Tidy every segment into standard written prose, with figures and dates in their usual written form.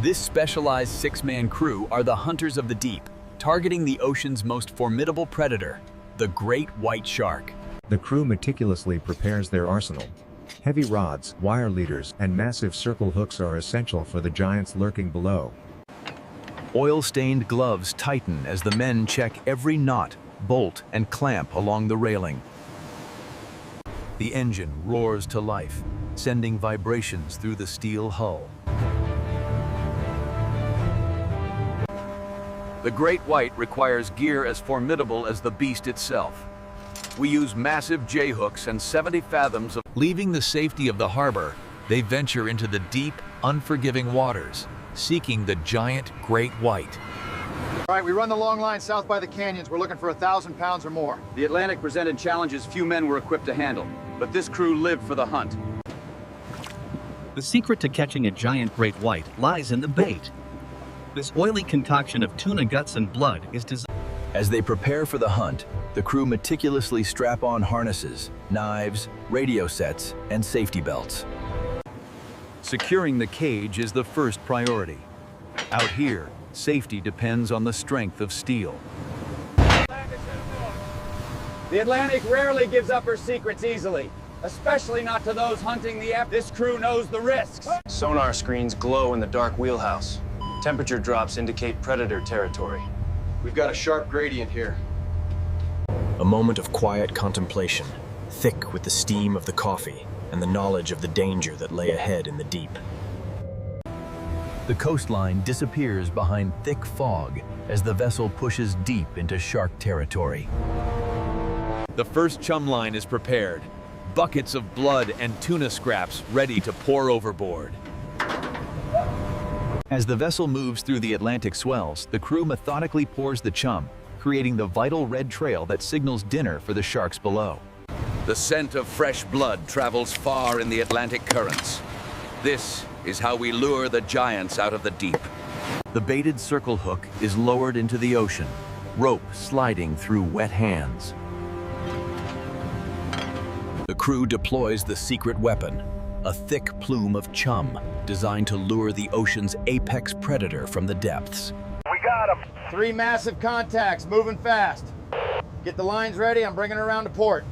This specialized six-man crew are the hunters of the deep, targeting the ocean's most formidable predator, the great white shark. The crew meticulously prepares their arsenal. Heavy rods, wire leaders, and massive circle hooks are essential for the giants lurking below. Oil-stained gloves tighten as the men check every knot, bolt, and clamp along the railing. The engine roars to life, sending vibrations through the steel hull. The great white requires gear as formidable as the beast itself. We use massive J-hooks and 70 fathoms of... Leaving the safety of the harbor, they venture into the deep, unforgiving waters, seeking the giant great white. All right, we run the long line south by the canyons. We're looking for 1,000 pounds or more. The Atlantic presented challenges few men were equipped to handle, but this crew lived for the hunt. The secret to catching a giant great white lies in the bait. This oily concoction of tuna guts and blood is designed. As they prepare for the hunt, the crew meticulously strap on harnesses, knives, radio sets, and safety belts. Securing the cage is the first priority. Out here, safety depends on the strength of steel. The Atlantic rarely gives up her secrets easily, especially not to those hunting the F. This crew knows the risks. Sonar screens glow in the dark wheelhouse. Temperature drops indicate predator territory. We've got a sharp gradient here. A moment of quiet contemplation, thick with the steam of the coffee and the knowledge of the danger that lay ahead in the deep. The coastline disappears behind thick fog as the vessel pushes deep into shark territory. The first chum line is prepared, buckets of blood and tuna scraps ready to pour overboard. As the vessel moves through the Atlantic swells, the crew methodically pours the chum, creating the vital red trail that signals dinner for the sharks below. The scent of fresh blood travels far in the Atlantic currents. This is how we lure the giants out of the deep. The baited circle hook is lowered into the ocean, rope sliding through wet hands. The crew deploys the secret weapon, a thick plume of chum designed to lure the ocean's apex predator from the depths. We got him. 3 massive contacts, moving fast. Get the lines ready, I'm bringing it around to port.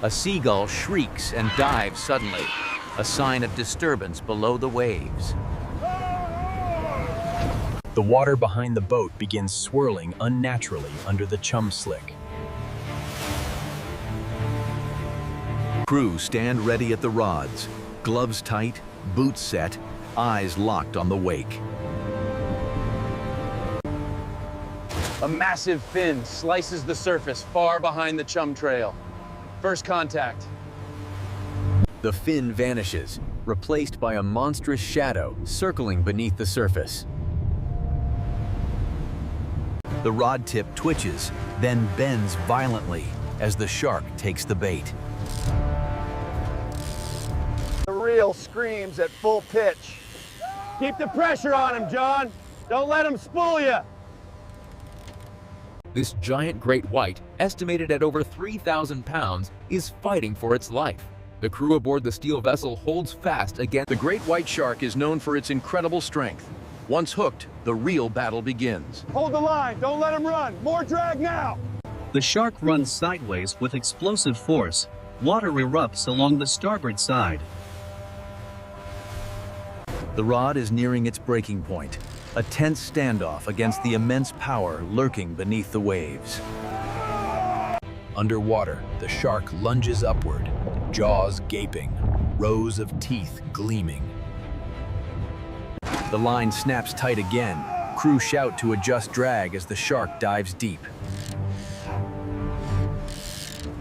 A seagull shrieks and dives suddenly, a sign of disturbance below the waves. The water behind the boat begins swirling unnaturally under the chum slick. Crew stand ready at the rods, gloves tight, boots set, eyes locked on the wake. A massive fin slices the surface far behind the chum trail. First contact. The fin vanishes, replaced by a monstrous shadow circling beneath the surface. The rod tip twitches, then bends violently as the shark takes the bait. The reel screams at full pitch. Keep the pressure on him, John. Don't let him spool you. This giant great white, estimated at over 3,000 pounds, is fighting for its life. The crew aboard the steel vessel holds fast against... The great white shark is known for its incredible strength. Once hooked, the real battle begins. Hold the line, don't let him run. More drag now. The shark runs sideways with explosive force. Water erupts along the starboard side. The rod is nearing its breaking point, a tense standoff against the immense power lurking beneath the waves. Underwater, the shark lunges upward, jaws gaping, rows of teeth gleaming. The line snaps tight again. Crew shout to adjust drag as the shark dives deep.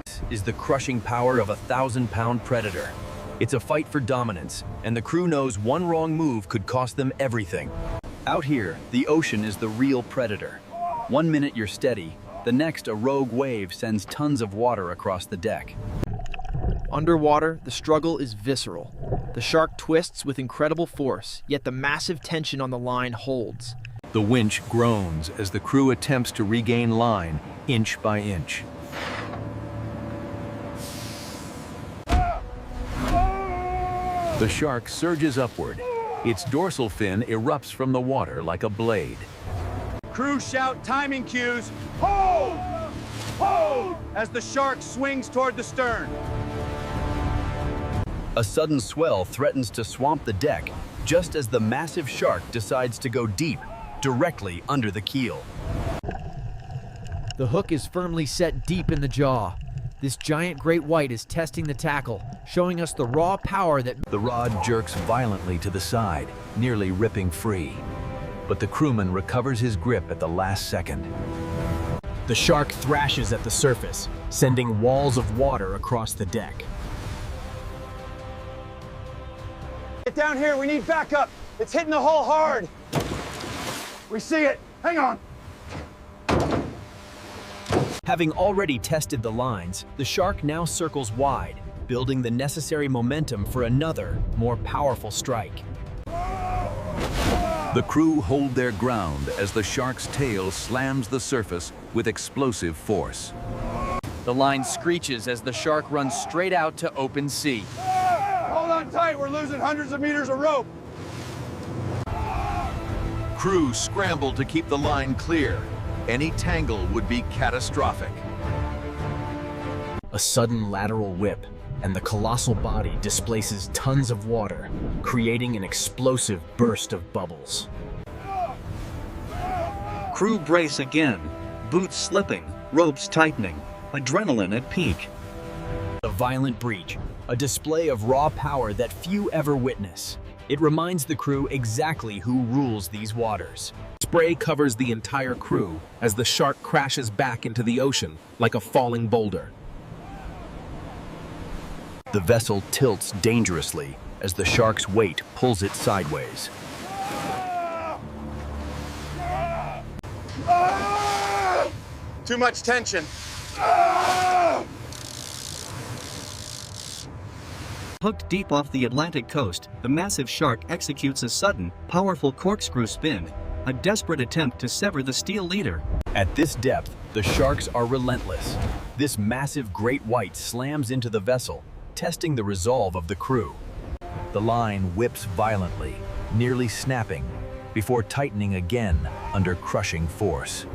This is the crushing power of a 1,000-pound predator. It's a fight for dominance, and the crew knows one wrong move could cost them everything. Out here, the ocean is the real predator. 1 minute you're steady, the next a rogue wave sends tons of water across the deck. Underwater, the struggle is visceral. The shark twists with incredible force, yet the massive tension on the line holds. The winch groans as the crew attempts to regain line, inch by inch. The shark surges upward, Its dorsal fin erupts from the water like a blade. Crew shout timing cues. Hold! Hold! As the shark swings toward the stern. A sudden swell threatens to swamp the deck, just as the massive shark decides to go deep, directly under the keel. The hook is firmly set deep in the jaw. This giant great white is testing the tackle, showing us the raw power that... The rod jerks violently to the side, nearly ripping free. But the crewman recovers his grip at the last second. The shark thrashes at the surface, sending walls of water across the deck. Get down here, we need backup. It's hitting the hull hard. We see it, hang on. Having already tested the lines, the shark now circles wide, building the necessary momentum for another, more powerful strike. The crew hold their ground as the shark's tail slams the surface with explosive force. The line screeches as the shark runs straight out to open sea. Hold on tight, we're losing hundreds of meters of rope. Crew scramble to keep the line clear. Any tangle would be catastrophic. A sudden lateral whip, and the colossal body displaces tons of water, creating an explosive burst of bubbles. Crew brace again, boots slipping, ropes tightening, adrenaline at peak. A violent breach, a display of raw power that few ever witness. It reminds the crew exactly who rules these waters. Spray covers the entire crew as the shark crashes back into the ocean like a falling boulder. The vessel tilts dangerously as the shark's weight pulls it sideways. Too much tension. Hooked deep off the Atlantic coast, the massive shark executes a sudden, powerful corkscrew spin, a desperate attempt to sever the steel leader. At this depth, the sharks are relentless. This massive great white slams into the vessel, testing the resolve of the crew. The line whips violently, nearly snapping, before tightening again under crushing force.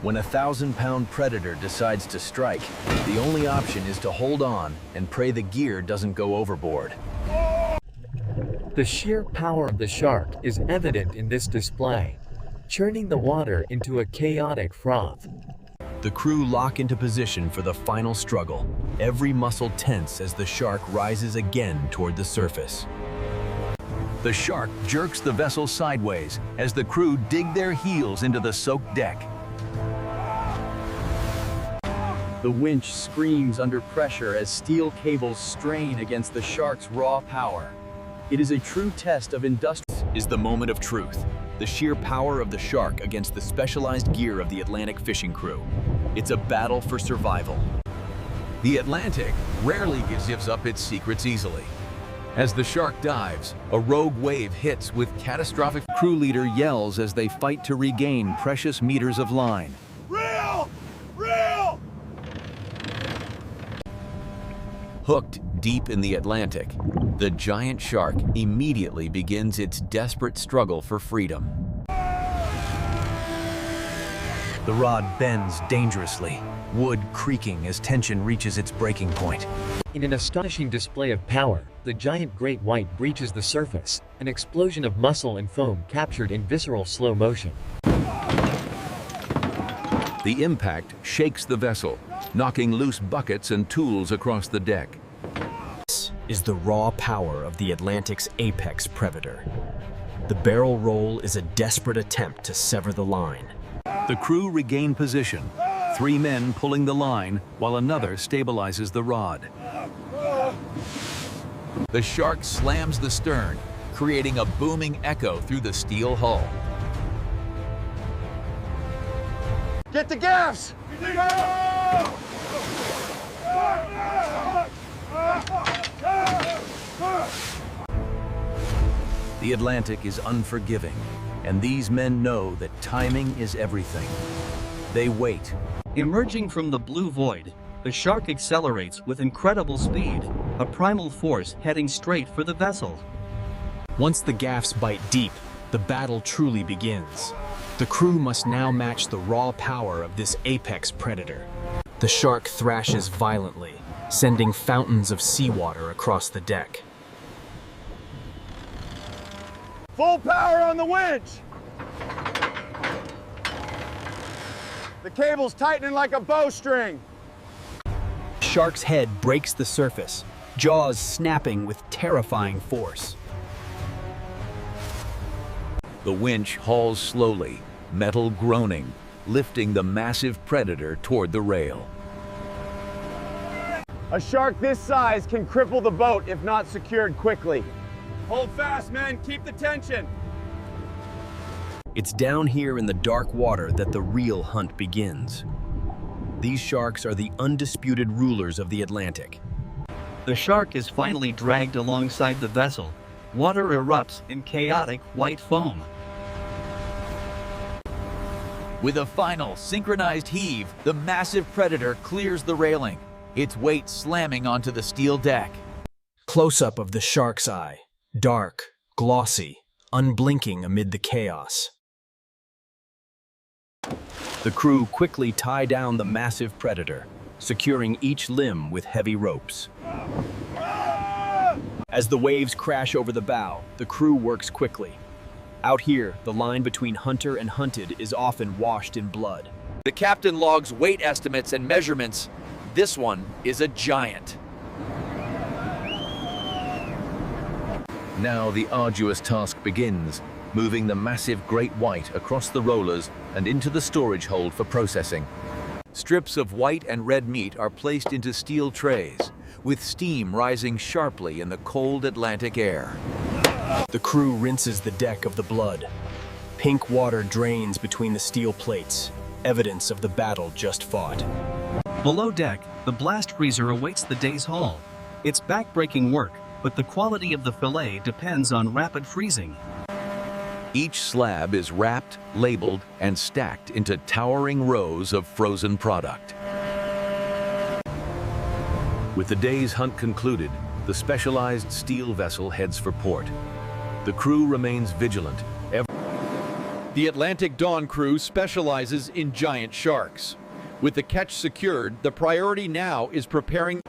When a 1,000-pound predator decides to strike, the only option is to hold on and pray the gear doesn't go overboard. The sheer power of the shark is evident in this display, churning the water into a chaotic froth. The crew lock into position for the final struggle, every muscle tense as the shark rises again toward the surface. The shark jerks the vessel sideways as the crew dig their heels into the soaked deck. The winch screams under pressure as steel cables strain against the shark's raw power. It is a true test of industrial. Is the moment of truth. The sheer power of the shark against the specialized gear of the Atlantic fishing crew. It's a battle for survival. The Atlantic rarely gives up its secrets easily. As the shark dives, a rogue wave hits with catastrophic. Crew leader yells as they fight to regain precious meters of line. Reel! Reel! Hooked deep in the Atlantic, the giant shark immediately begins its desperate struggle for freedom. The rod bends dangerously, wood creaking as tension reaches its breaking point. In an astonishing display of power, the giant great white breaches the surface, an explosion of muscle and foam captured in visceral slow motion. The impact shakes the vessel, knocking loose buckets and tools across the deck. This is the raw power of the Atlantic's apex predator. The barrel roll is a desperate attempt to sever the line. The crew regain position, 3 men pulling the line while another stabilizes the rod. The shark slams the stern, creating a booming echo through the steel hull. Get the gaffs! The Atlantic is unforgiving, and these men know that timing is everything. They wait. Emerging from the blue void, the shark accelerates with incredible speed, a primal force heading straight for the vessel. Once the gaffs bite deep, the battle truly begins. The crew must now match the raw power of this apex predator. The shark thrashes violently, sending fountains of seawater across the deck. Full power on the winch! The cable's tightening like a bowstring. Shark's head breaks the surface, jaws snapping with terrifying force. The winch hauls slowly, metal groaning, lifting the massive predator toward the rail. A shark this size can cripple the boat if not secured quickly. Hold fast, men. Keep the tension. It's down here in the dark water that the real hunt begins. These sharks are the undisputed rulers of the Atlantic. The shark is finally dragged alongside the vessel. Water erupts in chaotic white foam. With a final synchronized heave, the massive predator clears the railing, its weight slamming onto the steel deck. Close-up of the shark's eye, dark, glossy, unblinking amid the chaos. The crew quickly tie down the massive predator, securing each limb with heavy ropes. As the waves crash over the bow, the crew works quickly. Out here, the line between hunter and hunted is often washed in blood. The captain logs weight estimates and measurements. This one is a giant. Now the arduous task begins, moving the massive great white across the rollers and into the storage hold for processing. Strips of white and red meat are placed into steel trays, with steam rising sharply in the cold Atlantic air. The crew rinses the deck of the blood. Pink water drains between the steel plates, evidence of the battle just fought. Below deck, the blast freezer awaits the day's haul. It's back-breaking work, but the quality of the fillet depends on rapid freezing. Each slab is wrapped, labeled, and stacked into towering rows of frozen product. With the day's hunt concluded, the specialized steel vessel heads for port. The crew remains vigilant. The Atlantic Dawn crew specializes in giant sharks. With the catch secured, the priority now is preparing.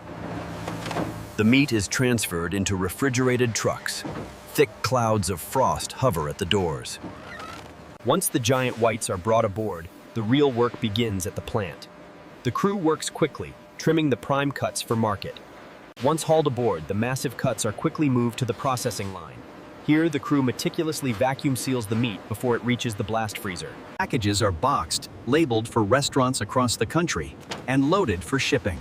The meat is transferred into refrigerated trucks. Thick clouds of frost hover at the doors. Once the giant whites are brought aboard, the real work begins at the plant. The crew works quickly, trimming the prime cuts for market. Once hauled aboard, the massive cuts are quickly moved to the processing line. Here, the crew meticulously vacuum seals the meat before it reaches the blast freezer. Packages are boxed, labeled for restaurants across the country, and loaded for shipping.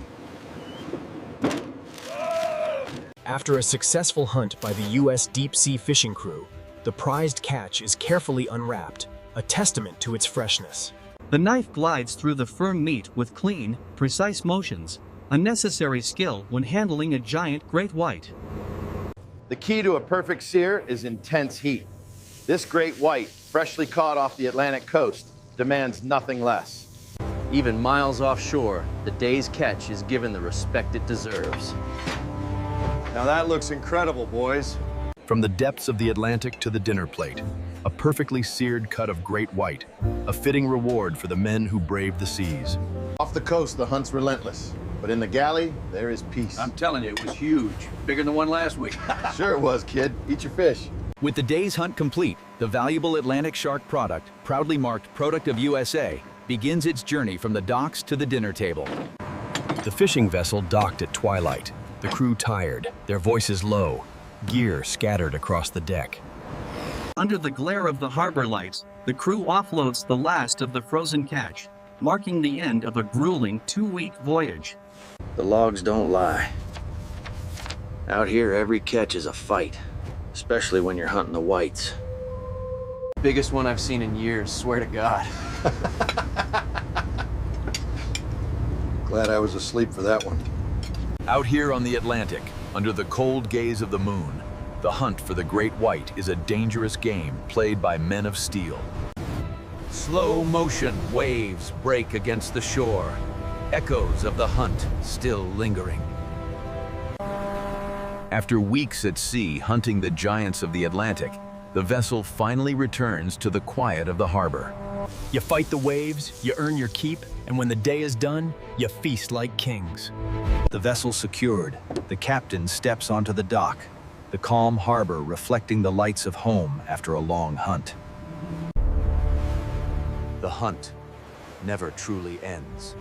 After a successful hunt by the U.S. deep-sea fishing crew, the prized catch is carefully unwrapped, a testament to its freshness. The knife glides through the firm meat with clean, precise motions, a necessary skill when handling a giant great white. The key to a perfect sear is intense heat. This great white, freshly caught off the Atlantic coast, demands nothing less. Even miles offshore, the day's catch is given the respect it deserves. Now that looks incredible, boys. From the depths of the Atlantic to the dinner plate, a perfectly seared cut of great white, a fitting reward for the men who braved the seas. Off the coast, the hunt's relentless. But in the galley, there is peace. I'm telling you, it was huge. Bigger than the one last week. Sure it was, kid. Eat your fish. With the day's hunt complete, the valuable Atlantic shark product, proudly marked Product of USA, begins its journey from the docks to the dinner table. The fishing vessel docked at twilight. The crew tired, their voices low, gear scattered across the deck. Under the glare of the harbor lights, the crew offloads the last of the frozen catch, marking the end of a grueling 2-week voyage. The logs don't lie. Out here, every catch is a fight, especially when you're hunting the whites. Biggest one I've seen in years, swear to God. Glad I was asleep for that one. Out here on the Atlantic, under the cold gaze of the moon, the hunt for the great white is a dangerous game played by men of steel. Slow motion waves break against the shore, echoes of the hunt still lingering. After weeks at sea hunting the giants of the Atlantic, the vessel finally returns to the quiet of the harbor. You fight the waves, you earn your keep, and when the day is done, you feast like kings. The vessel secured, the captain steps onto the dock, the calm harbor reflecting the lights of home after a long hunt. The hunt never truly ends.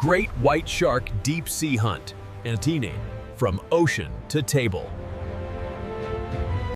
Great White Shark Deep Sea Hunt, Antine, from ocean to table.